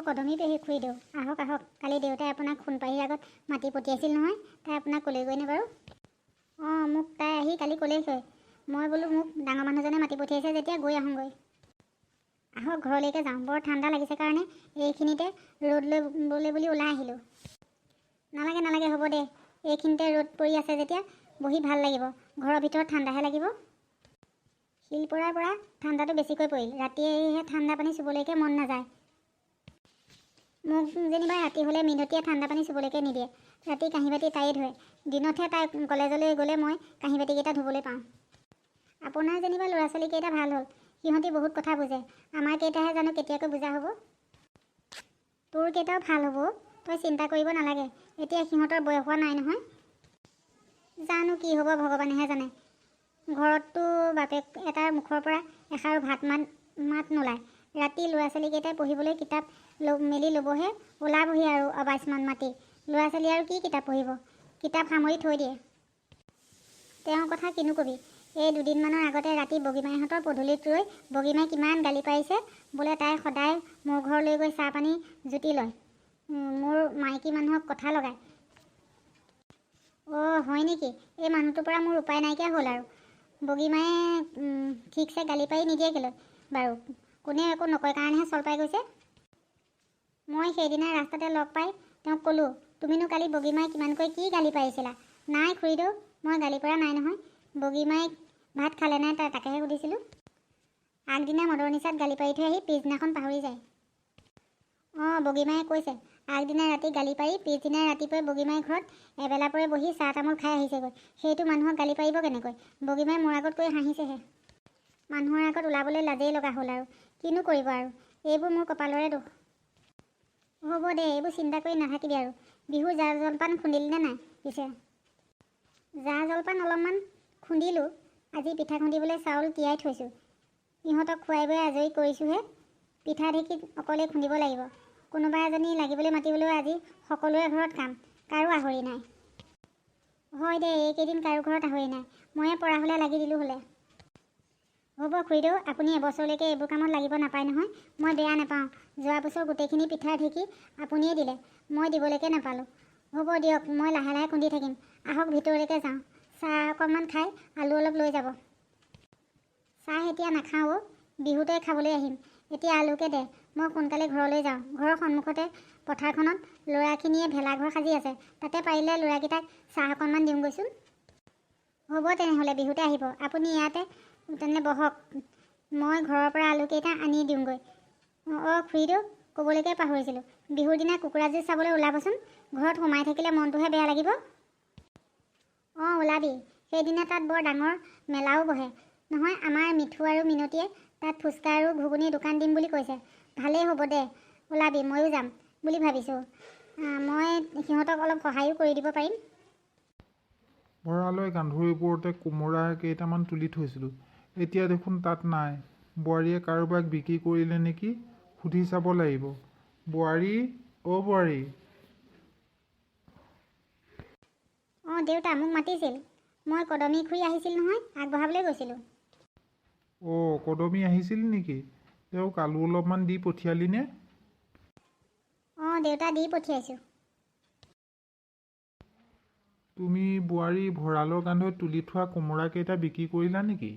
কদমী পেহী খুৰীদেউ, আহক আহক। কালি দেউতাই আপোনাক সোণপাহীৰ আগত মাতি পঠিয়াইছিল নহয়, তাই আপোনাক ক'লেগৈনে বাৰু? মোক তাই আহি কালি ক'লেগৈ। মই বোলো মোক ডাঙৰ মানুহজনে মাতি পঠিয়াইছে যেতিয়া গৈ আহোঁগৈ। আহক ঘৰলৈকে যাওঁ, বৰ ঠাণ্ডা লাগিছে কাৰণে এইখিনিতে ৰ'দ ল'বলৈ বুলি ওলাই আহিলোঁ। নালাগে নালাগে, হ'ব দে, এইখিনিতে ৰ'দ পৰি আছে যেতিয়া বহি ভাল লাগিব। ঘৰৰ ভিতৰত ঠাণ্ডাহে লাগিব। শিলপৰাৰ পৰা ঠাণ্ডাটো বেছিকৈ পৰিল। ৰাতিয়েহে ঠাণ্ডা পানী চুবলৈকে মন নাযায়। মোক যেনিবা ৰাতি হ'লে মিনতীয়ে ঠাণ্ডা পানী চুবলৈকে নিদিয়ে। ৰাতি কাঁহী বাতি তাইয়ে ধুৱে। দিনতহে তাই কলেজলৈ গ'লে মই কাঁহী বাতিকেইটা ধুবলৈ পাওঁ। আপোনাৰ যেনিবা ল'ৰা ছোৱালীকেইটা ভাল হ'ল, সিহঁতি বহুত কথা বুজে। আমাৰ কেইটাহে জানো কেতিয়াকৈ বুজা হ'ব। তোৰ কেইটাও ভাল হ'ব, তই চিন্তা কৰিব নালাগে। এতিয়া সিহঁতৰ বয়স হোৱা নাই নহয়। জানো কি হ'ব ভগৱানেহে জানে। ঘৰততো বাপেক এটাৰ মুখৰ পৰা এষাৰ মাত নোলায়। ৰাতি ল'ৰা ছোৱালীকেইটাই পঢ়িবলৈ কিতাপ মেলি ল'বহে ওলাবহি আৰু অবাইচমান মাতি। ল'ৰা ছোৱালী আৰু কি কিতাপ পঢ়িব, কিতাপ সামৰি থৈ দিয়ে। তেওঁৰ কথা কিনো কবি। এই দুদিনমানৰ আগতে ৰাতি বগীমাইহঁতৰ পদূলিত ৰৈ বগীমাই কিমান গালি পাৰিছে। বোলে তাই সদায় মোৰ ঘৰলৈ গৈ চাহ পানী জুতি লয়, মোৰ মাইকী মানুহক কথা লগায়। হয় নেকি? এই মানুহটোৰ পৰা মোৰ উপায় নাইকিয়া হ'ল আৰু। বগীমায়ে ঠিকছে গালি পাৰি নিদিয়ে কেলৈ বাৰু? কোনেও একো নকয় কাৰণেহে চল পাই গৈছে। মই সেইদিনা ৰাস্তাতে লগ পাই তেওঁক ক'লোঁ, তুমিনো কালি বগীমাই কিমানকৈ কি গালি পাৰিছিলা? নাই খুৰীদেউ, মই গালি পৰা নাই নহয়। বগীমাই ভাত খালে নাই তাকেহে সুধিছিলোঁ। আগদিনা মদৰ নিচাত গালি পাৰি থৈ আহি পিছদিনাখন পাহৰি যায়। বগীমায়ে কৈছে, আগদিনা ৰাতি গালি পাৰি পিছদিনা ৰাতিপুৱাই বগীমাই ঘৰত এবেলা পৰে বহি চাহ তামোল খাই আহিছেগৈ। সেইটো মানুহক গালি পাৰিব কেনেকৈ? বগীমাই মোৰ আগত কৈ হাঁহিছেহে। মানুহৰ আগত ওলাবলৈ লাজেই লগা হ'ল আৰু। কিনো কৰিব আৰু, এইবোৰ মোৰ কপালৰে দোষ। হ'ব দে, এইবোৰ চিন্তা কৰি নাথাকিবি আৰু। বিহুৰ জা জলপান খুন্দিলিনে নাই পিছে? জা জলপান অলপমান খুন্দিলোঁ। আজি পিঠা খুন্দিবলৈ চাউল তিয়াই থৈছোঁ। ইহঁতক খুৱাই বৈ আজৰি কৰিছোঁহে। পিঠা ঢেঁকীত অকলে খুন্দিব লাগিব। কোনোবা এজনী লাগিবলৈ মাতিবলৈ আজি সকলোৰে ঘৰত কাম, কাৰো আহৰি নাই। হয় দে, এইকেইদিন কাৰো ঘৰত আহৰি নাই। ময়ে পৰা হ'লে লাগি দিলোঁ হ'লে। হ'ব খুৰীদেউ, আপুনি এবছৰলৈকে এইবোৰ কামত লাগিব নাপায় নহয়। মই বেয়া নাপাওঁ। যোৱা বছৰ গোটেইখিনি পিঠাৰ ঢেঁকী আপুনিয়ে দিলে, মই দিবলৈকে নাপালোঁ। হ'ব দিয়ক, মই লাহে লাহে খুন্দি থাকিম। আহক ভিতৰলৈকে যাওঁ। চাহ অকণমান খাই আলু অলপ লৈ যাব। চাহ এতিয়া নাখাওঁ, বিহুতে খাবলৈ আহিম। এতিয়া আলুকে দে, মই সোনকালে ঘৰলৈ যাওঁ। ঘৰৰ সন্মুখতে পথাৰখনত ল'ৰাখিনিয়ে ভেলাঘৰ সাজি আছে। তাতে পাৰিলে ল'ৰাকেইটাক চাহ অকণমান দিওঁগৈচোন। হ'ব তেনেহ'লে, বিহুতে আহিব। আপুনি ইয়াতে তেনে বহক, মই ঘৰৰ পৰা আলুকেইটা আনি দিওঁগৈ। খুৰীদেউ, ক'বলৈকে পাহৰিছিলোঁ। বিহুৰ দিনা কুকুৰা যুঁজ চাবলৈ ওলাবচোন। ঘৰত সোমাই থাকিলে মনটোহে বেয়া লাগিব। ওলাবি। সেইদিনা তাত বৰ ডাঙৰ মেলাও বহে নহয়। আমাৰ মিঠু আৰু মিনতীয়ে তাত ফুচকা আৰু ঘুগুনি দোকান দিম বুলি কৈছে। ভালেই হ'ব দে, ওলাবি, ময়ো যাম বুলি ভাবিছোঁ। মই সিহঁতক অলপ সহায়ো কৰি দিব পাৰিম। ভঁৰালৈ গান্ধৰিৰ ওপৰতে কোমোৰা কেইটামান তুলি থৈছিলোঁ। এতিয়া দেখোন তাত নাই। বোৱাৰীয়ে কাৰোবাক বিক্ৰী কৰিলে নেকি? সুধি চাব লাগিব। বোৱাৰী, বোৱাৰী। দেউতা, মোক মাতিছিল। মই কদমী খুৰী আহিছিল নহয়, আগবঢ়াবলৈ গৈছিলোঁ। কদমী আহিছিল নেকি? তেওঁক আলু অলপমান দি পঠিয়ালিনে? দেউতা, দি পঠিয়াইছোঁ। তুমি বোৱাৰী ভঁৰালৰ কান্ধত তুলি থোৱা কোমোৰাকেইটা বিক্ৰী কৰিলা নেকি?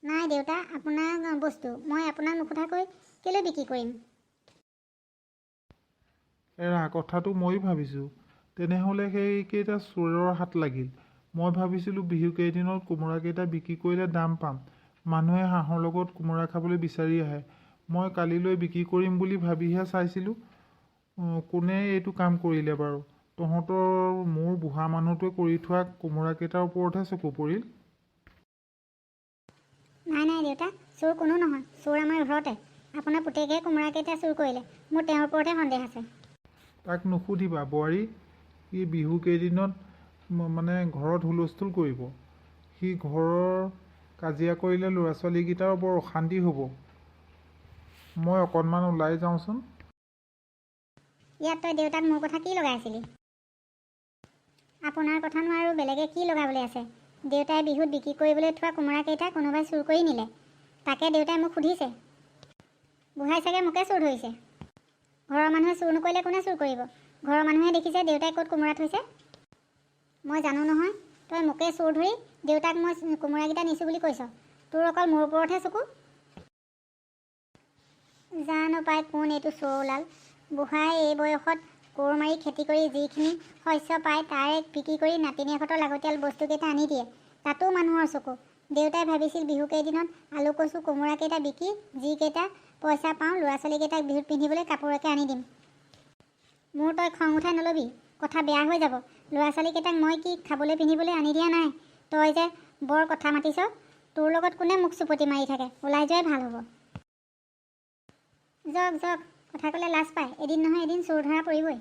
নাই দেউতা, আপোনাৰ বস্তু মই আপোনাক নোসোধাকৈ কেলৈ বিক্ৰী কৰিম? এৰা, কথাটো ময়ো ভাবিছোঁ। তেনেহ'লে সেইকেইটা চোৰৰ হাত লাগিল। মই ভাবিছিলোঁ বিহু কেইদিনত কোমোৰাকেইটা বিক্ৰী কৰিলে দাম পাম। মানুহে হাঁহৰ লগত কোমোৰা খাবলৈ বিচাৰি আহে। মই কালিলৈ বিক্ৰী কৰিম বুলি ভাবিহে চাইছিলোঁ। কোনে এইটো কাম কৰিলে বাৰু? তহঁতৰ মোৰ বুঢ়া মানুহটোৱে কৰি থোৱা কোমোৰাকেইটাৰ ওপৰতহে চকু পৰিল। নাই নাই দেউতা, চোৰ কোনো নহয়। চোৰ আমাৰ ঘৰতে। আপোনাৰ পুতেকে কোমোৰাকেইটা চুৰ কৰিলে। মোৰ তেওঁৰ ওপৰতহে সন্দেহ আছে। তাক নুসুধিবা বোৱাৰী। সি বিহু কেইদিনত ঘৰত হুলস্থুল কৰিব। সি ঘৰৰ কাজিয়া কৰিলে ল'ৰা ছোৱালীকেইটাও বৰ অশান্তি হ'ব। মই অকণমান ওলাই যাওঁচোন। ইয়াত তই দেউতাক মোৰ কথা কি লগাইছিলি? আপোনাৰ কথানো আৰু বেলেগে কি লগাবলৈ আছে? দেউতাই বিহুত বিক্ৰী কৰিবলৈ থোৱা কোমোৰাকেইটা কোনোবাই চুৰ কৰি নিলে। তাকে দেউতাই মোক সুধিছে। বুঢ়াই চাগে মোকে চোৰ ধৰিছে। ঘৰৰ মানুহে চুৰ নকৰিলে কোনে চুৰ কৰিব? ঘৰৰ মানুহে দেখিছে দেউতাই ক'ত কোমোৰা থৈছে। মই জানো নহয়, তই মোকে চোৰ ধৰি দেউতাক মই কোমোৰাকেইটা নিছোঁ বুলি কৈছ। তোৰ অকল মোৰ ওপৰতহে চকু। জানো পাই কোন এইটো চোৰ ওলাল। বুঢ়াই এই বয়সত কোৰ মাৰি খেতি কৰি যিখিনি শস্য পায় তাৰে বিক্ৰী কৰি নাতিনীয়েকহঁতৰ লাগতিয়াল বস্তুকেইটা আনি দিয়ে। তাতো মানুহৰ চকু। দেউতাই ভাবিছিল বিহু কেইদিনত আলু কচু কোমোৰাকেইটা বিকি যিকেইটা পইচা পাওঁ ল'ৰা ছোৱালীকেইটাক বিহুত পিন্ধিবলৈ কাপোৰকে আনি দিম। মোৰ তই খং উঠাই নল'বি, কথা বেয়া হৈ যাব। ল'ৰা ছোৱালীকেইটাক মই কি খাবলৈ পিন্ধিবলৈ আনি দিয়া নাই? তই যে বৰ কথা মাতিছ। তোৰ লগত কোনে মোক চুপতি মাৰি থাকে? ওলাই যোৱাই ভাল হ'ব। জক জক, কথা ক'লে লাজ পায়। এদিন নহয় এদিন চোৰ ধৰা পৰিবই।